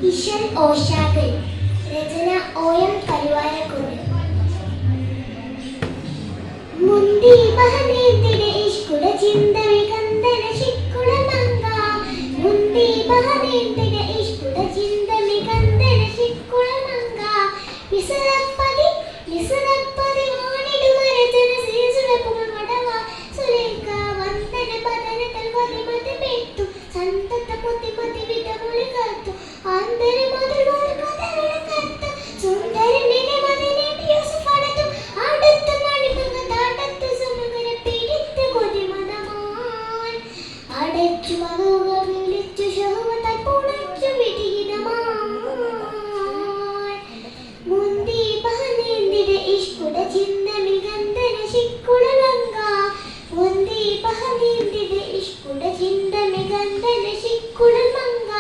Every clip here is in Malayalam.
ഇശൽ ഓഷാകൾ. രചന OM കരുവാരക്കുണ്ട്. മുന്തി ബഹനേന്ദിടെ ഇഷ്കുട ചിന്തവി കന്ദന ശിക്കുള മംഗ. മുന്തി ബഹനേന്ദിടെ ഇഷ്കുട ചിന്തവി കന്ദന ശിക്കുള മംഗ. വിസരപ്പതി വിസരപ്പതി വാണിടുമര ജന സീസുടപ്പുക മടവ. സുലേഖ വന്ദന ബദനതൽ വതിമതി പെട്ടു സന്തത പൊതിമതി വിധമുളി കത്തു. ആന്തരി മധുര കഥകള കത്തു സുന്ദരനെ മതിനെ യൂസഫ് അടത്തു. അടുത്ത മണിമങ്ങ താടത്ത് സുമകര പീഡിത്ത കൊതിമതമാൻ. അടച്ചു മധുക വിളിച്ചു ശഹവതാൽ പുണച്ചു വിധിഹിതമാൻ. മുന്തി ബഹനേന്ദിടെ ഇഷ്കുട ചിന്തമി ഗന്ധന ശിക്കുള ലങ്ക. മുന്തി ബഹനേന്ദിടെ ഇഷ്കുട ചിന്തമി ഗന്ധന ശിക്കുള മംഗ.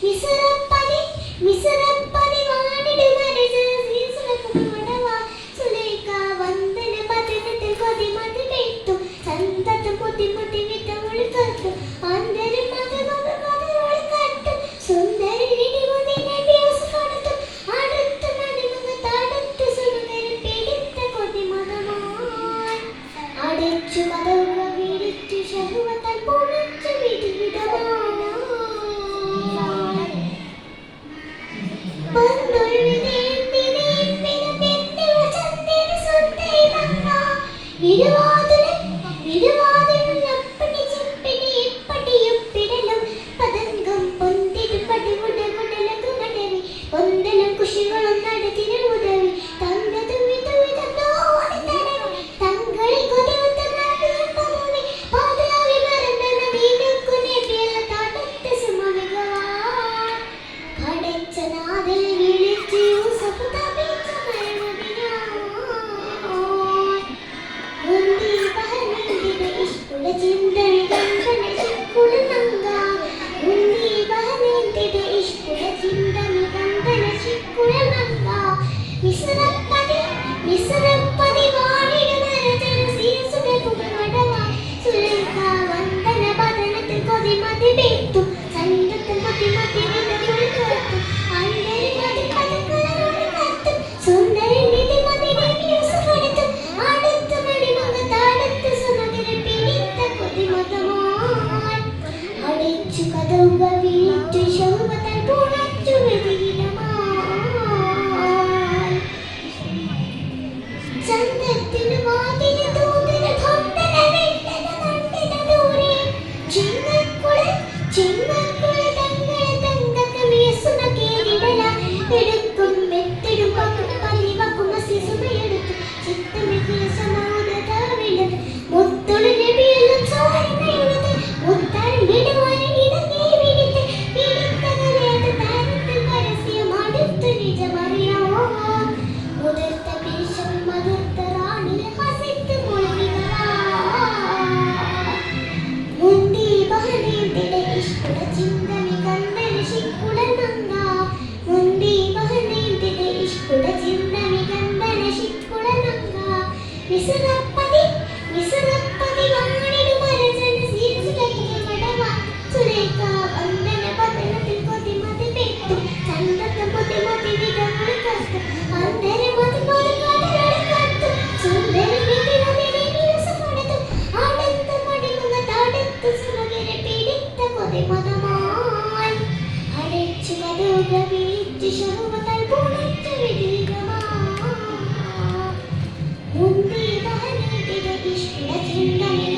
മിസറപ്പതി മിസറപ്പതി വാണിടുമര ജന സീസുടപ്പുക മടവ. സുലേഖ വന്ദന ബദനത്തിൽ കൊതിമതി പെട്ടു സന്തത പൊതിമതി വിധമുളി കത്തു. ആന്തരി മധുമധു കഥകളി കത്തു സുന്ദരി വിധിമതിനെ യൂസഫ് അടത്തു. അടുത്ത മണിമങ്ങ താടത്തു സുമകര പീഡിത്ത കൊതിമതമാൻ. അടച്ചു മധുക വിളിച്ചു ശഹവതാൽ പുണച്ചു വിധിഹിതമാൻ. മുന്തി ബഹനേന്ദിടെ ഇഷ്കുട ചിന്തമി